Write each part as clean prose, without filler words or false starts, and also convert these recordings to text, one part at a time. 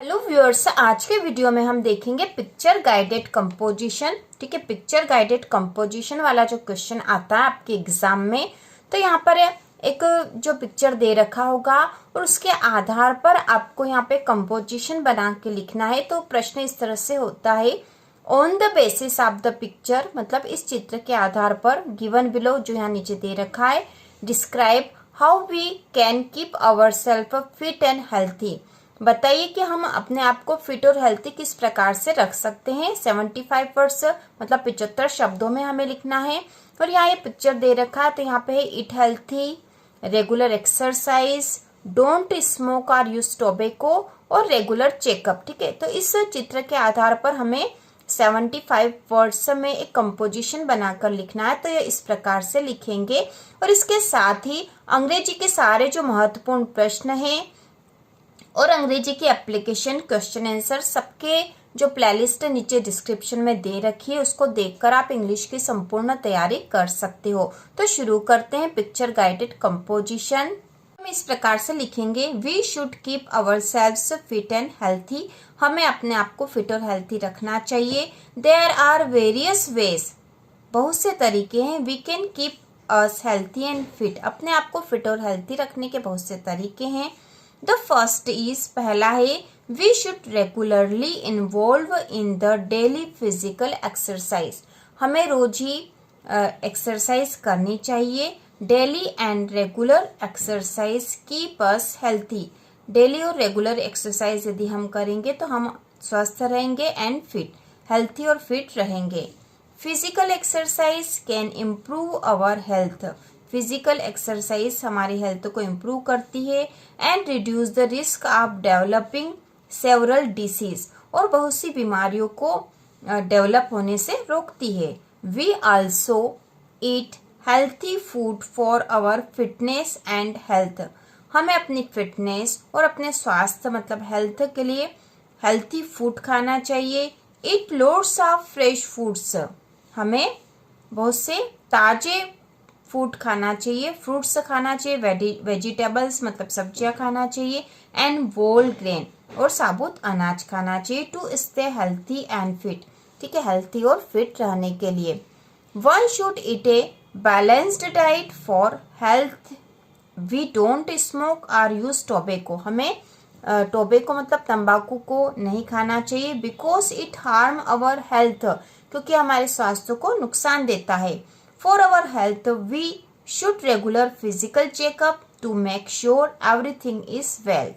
Hello viewers, आज के video में हम देखेंगे पिक्चर गाइडेड कंपोजिशन। ठीक है, पिक्चर गाइडेड कंपोजिशन वाला जो क्वेश्चन आता है आपके एग्जाम में, तो यहाँ पर एक जो पिक्चर दे रखा होगा और उसके आधार पर आपको यहाँ पे कंपोजिशन बना के लिखना है। तो प्रश्न इस तरह से होता है, on the basis of the picture, मतलब इस चित्र के आधार पर, गिवन बिलो जो यहाँ नीचे दे रखा है, describe how we can keep our self fit and healthy. बताइए कि हम अपने आप को फिट और हेल्थी किस प्रकार से रख सकते हैं। 75 वर्ड्स मतलब 75 शब्दों में हमें लिखना है। और यहाँ ये पिक्चर दे रखा है, तो यहाँ पे है eat healthy, regular exercise, don't smoke और यूज टोबैको और रेगुलर चेकअप। ठीक है, तो इस चित्र के आधार पर हमें 75 वर्ड्स में एक कंपोजिशन बनाकर लिखना है। तो ये इस प्रकार से लिखेंगे और इसके साथ ही अंग्रेजी के सारे जो महत्वपूर्ण प्रश्न हैं और अंग्रेजी की एप्लीकेशन, क्वेश्चन आंसर, सबके जो प्लेलिस्ट नीचे डिस्क्रिप्शन में दे रखी है, उसको देखकर आप इंग्लिश की संपूर्ण तैयारी कर सकते हो। तो शुरू करते हैं पिक्चर गाइडेड कंपोजिशन। हम इस प्रकार से लिखेंगे, we should keep our selves fit and healthy. हमें अपने आप को फिट और हेल्थी रखना चाहिए। देयर आर वेरियस वेज, बहुत से तरीके हैं। We can keep us healthy and fit, अपने आप को फिट और हेल्थी रखने के बहुत से तरीके हैं। द फर्स्ट इज, पहला है, we should regularly involve in the daily physical exercise. हमें रोज ही एक्सरसाइज करनी चाहिए। Daily and regular exercise keep us healthy. Daily और रेगुलर एक्सरसाइज यदि हम करेंगे तो हम स्वस्थ रहेंगे एंड फिट, हेल्थी और फिट रहेंगे। Physical exercise can improve our health. Physical exercise हमारी हेल्थ को इम्प्रूव करती है and reduce the risk of developing several disease, और बहुत सी बीमारियों को डेवलप होने से रोकती है। We also eat healthy food for our fitness and health. हमें अपनी फिटनेस और अपने स्वास्थ्य मतलब हेल्थ के लिए हेल्थी फूड खाना चाहिए। ईट लोड्स ऑफ फ्रेश फूड्स, हमें बहुत से ताजे फूड खाना चाहिए, फ्रूट्स खाना चाहिए, वेजिटेबल्स मतलब सब्जियां खाना चाहिए, एंड होल ग्रेन और साबुत अनाज खाना चाहिए, to stay healthy and fit. ठीक है, हेल्थी और फिट रहने के लिए। One should eat a balanced diet for health. We don't smoke और यूज टोबैको। हमें टोबैको मतलब तंबाकू को नहीं खाना चाहिए, because it harm our health, क्योंकि हमारे स्वास्थ्य को नुकसान देता है। For our health, we should regular physical checkup to make sure everything is well.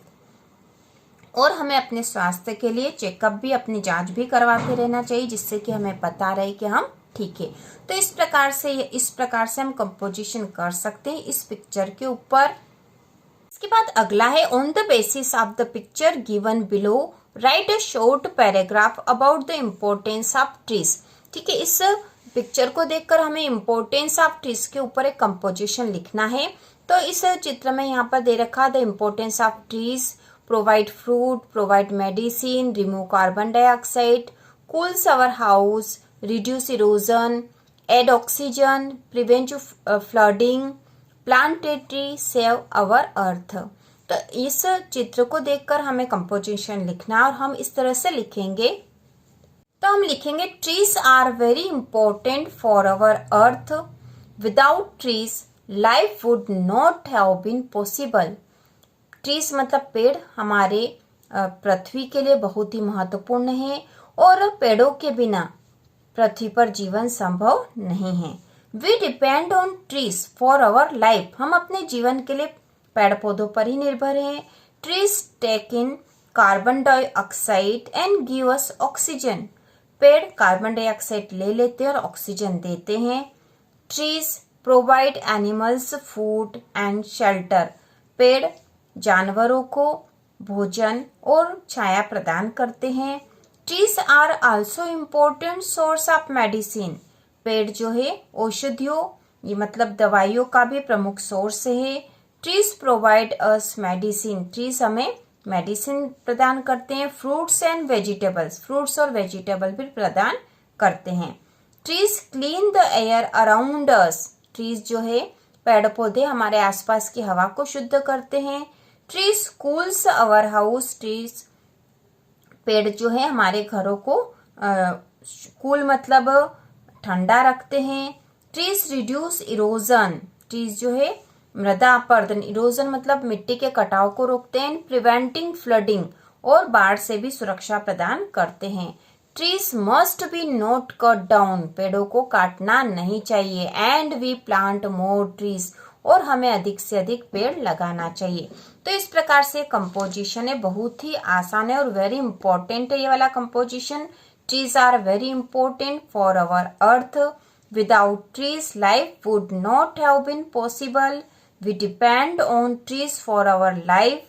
और हमें अपने स्वास्थ्य के लिए चेकअप भी, अपनी जांच भी करवाते रहना चाहिए, जिससे कि हमें पता रहे कि हम ठीक है। तो इस प्रकार से हम कंपोजिशन कर सकते हैं इस पिक्चर के ऊपर। इसके बाद अगला है, on the basis of the picture given below right a short paragraph about the importance of trees. ठीक है, इस पिक्चर को देखकर हमें इम्पोर्टेंस ऑफ ट्रीज के ऊपर एक कंपोजिशन लिखना है। तो इस चित्र में यहाँ पर दे रखा the importance of trees, provide fruit, provide medicine, remove carbon dioxide, cools our house, reduce erosion, add oxygen, prevent flooding, plant a tree, save our earth. तो इस चित्र को देखकर हमें कंपोजिशन लिखना, और हम इस तरह से लिखेंगे। तो हम लिखेंगे, trees are very important for our earth. Without trees life would not have been possible. Trees मतलब पेड़ हमारे पृथ्वी के लिए बहुत ही महत्वपूर्ण है, और पेड़ों के बिना पृथ्वी पर जीवन संभव नहीं है। We depend on trees for our life. हम अपने जीवन के लिए पेड़ पौधों पर ही निर्भर हैं। Trees take in carbon dioxide and give us oxygen. पेड़ कार्बन डाइऑक्साइड ले लेते हैं और ऑक्सीजन देते हैं। Trees provide animals food and shelter. पेड़ जानवरों को भोजन और छाया प्रदान करते हैं। Trees are also important source of medicine. पेड़ जो है औषधियों, ये मतलब दवाइयों का भी प्रमुख सोर्स है। Trees provide us medicine. Trees हमें मेडिसिन प्रदान करते हैं। फ्रूट्स एंड वेजिटेबल्स, फ्रूट्स और वेजिटेबल भी प्रदान करते हैं। Trees clean the air around us. Trees जो है पेड़ पौधे हमारे आसपास की हवा को शुद्ध करते हैं। ट्रीज कूल्स अवर हाउस। ट्रीज पेड़ जो है हमारे घरों को कूल मतलब ठंडा रखते हैं। ट्रीज रिड्यूस इरोजन, ट्रीज जो है मृदा अपरदन, इरोजन मतलब मिट्टी के कटाव को रोकते हैं। प्रिवेंटिंग फ्लडिंग, और बाढ़ से भी सुरक्षा प्रदान करते हैं। Trees must be not cut down, पेड़ों को काटना नहीं चाहिए। And we plant more trees, और हमें अधिक से अधिक पेड़ लगाना चाहिए। तो इस प्रकार से कंपोजिशन है, बहुत ही आसान है और वेरी इंपॉर्टेंट है ये वाला composition. Trees are very important for our earth. Without trees life would not have been possible. We depend on trees for our life.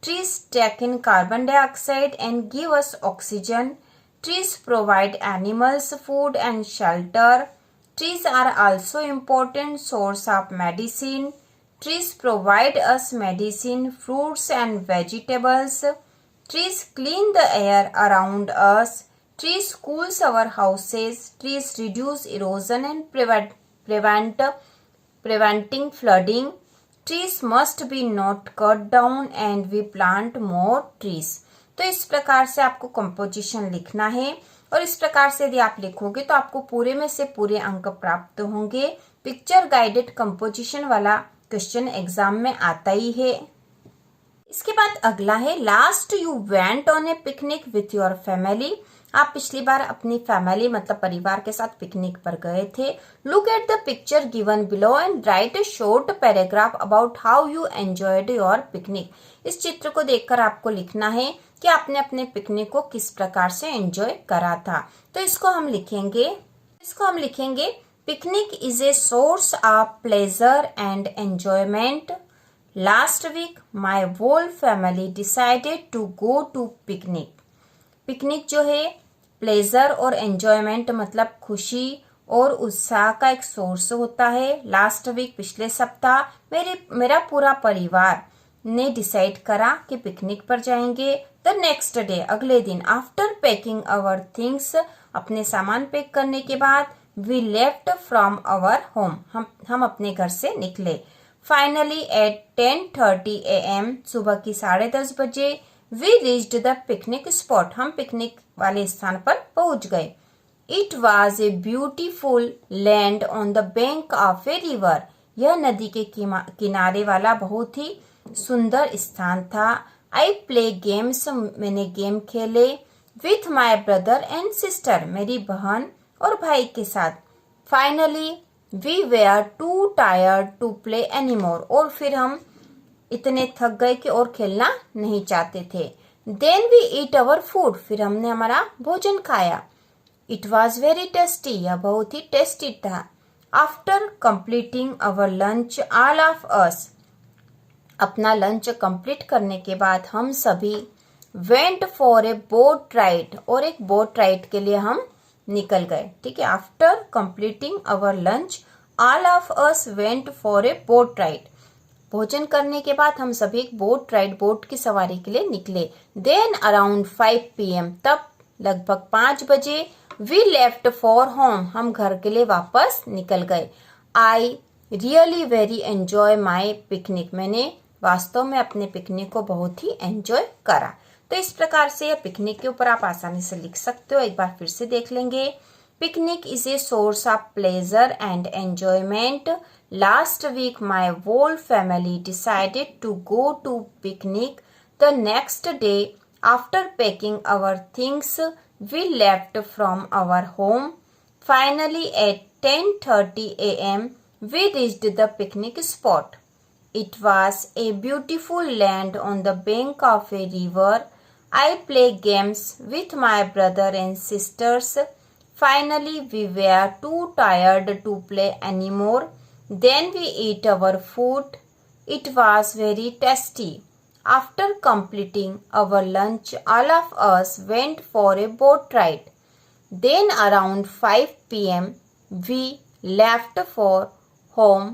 Trees take in carbon dioxide and give us oxygen. Trees provide animals food and shelter. Trees are also important source of medicine. Trees provide us medicine, fruits and vegetables. Trees clean the air around us. Trees cools our houses. Trees reduce erosion and preventing flooding. Trees must be not cut down and we plant more trees. तो इस प्रकार से आपको composition लिखना है, और इस प्रकार से यदि आप लिखोगे तो आपको पूरे में से पूरे अंक प्राप्त होंगे। पिक्चर गाइडेड कंपोजिशन वाला क्वेश्चन एग्जाम में आता ही है। इसके बाद अगला है, last you went on A picnic with your family. आप पिछली बार अपनी फैमिली मतलब परिवार के साथ पिकनिक पर गए थे। Look at the picture given below and right A short paragraph about how you enjoyed your picnic. इस चित्र को देखकर आपको लिखना है कि आपने अपने पिकनिक को किस प्रकार से एंजॉय करा था। तो इसको हम लिखेंगे picnic is a source of pleasure and enjoyment. Last week my whole family decided to go to picnic. Picnic जो है प्लेजर और एंजॉयमेंट मतलब खुशी और उत्साह का एक सोर्स होता है। लास्ट वीक पिछले सप्ताह मेरा पूरा परिवार ने डिसाइड करा कि पिकनिक पर जाएंगे। द नेक्स्ट डे अगले दिन, आफ्टर पैकिंग आवर थिंग्स अपने सामान पैक करने के बाद, we left from our home हम अपने घर से निकले। फाइनली एट 10:30 AM सुबह की 10:30 बजे, we reached the picnic spot हम पिकनिक वाले स्थान पर पहुंच गए। It was a beautiful land on the bank of a river. यह नदी के किनारे वाला बहुत ही सुंदर स्थान था। आई प्ले गेम्स मैंने गेम खेले। With my brother and sister मेरी बहन और भाई के साथ। Finally we were too tired to play anymore, और फिर हम इतने थक गए कि और खेलना नहीं चाहते थे। Then we eat our food, फिर हमने हमारा भोजन खाया। इट वॉज वेरी टेस्टी, यह बहुत ही टेस्टी था। After completing our lunch all of us, अपना लंच कंप्लीट करने के बाद हम सभी went for a boat ride, और एक बोट राइड के लिए हम निकल गए। ठीक है, after completing our lunch all of us went for a boat ride. भोजन करने के बाद हम सभी एक बोट की सवारी के लिए निकले। देन अराउंड 5 PM, तब लगभग 5 बजे, वी लेफ्ट फॉर होम हम घर के लिए वापस निकल गए। I really very enjoy my picnic, मैंने वास्तव में अपने पिकनिक को बहुत ही एंजॉय करा। तो इस प्रकार से यह पिकनिक के ऊपर आप आसानी से लिख सकते हो। एक बार फिर से देख लेंगे। Picnic is a source of pleasure and enjoyment. Last week my whole family decided to go to picnic. The next day, after packing our things, we left from our home. Finally at 10:30 AM, we reached the picnic spot. It was a beautiful land on the bank of a river. I play games with my brother and sisters. Finally, we were too tired to play anymore. Then we ate our food. It was very tasty. After completing our lunch, all of us went for a boat ride. Then around 5 PM, we left for home.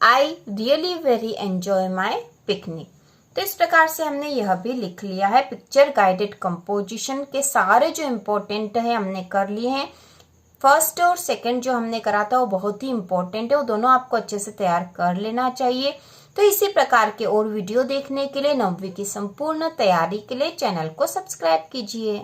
I really very enjoy my picnic. तो इस प्रकार से हमने यह भी लिख लिया है। पिक्चर गाइडेड कंपोजिशन के सारे जो इम्पोर्टेंट है हमने कर लिए हैं। फर्स्ट और सेकंड जो हमने करा था वो बहुत ही इम्पोर्टेंट है, वो दोनों आपको अच्छे से तैयार कर लेना चाहिए। तो इसी प्रकार के और वीडियो देखने के लिए 9वीं की संपूर्ण तैयारी के लिए चैनल को सब्सक्राइब कीजिए।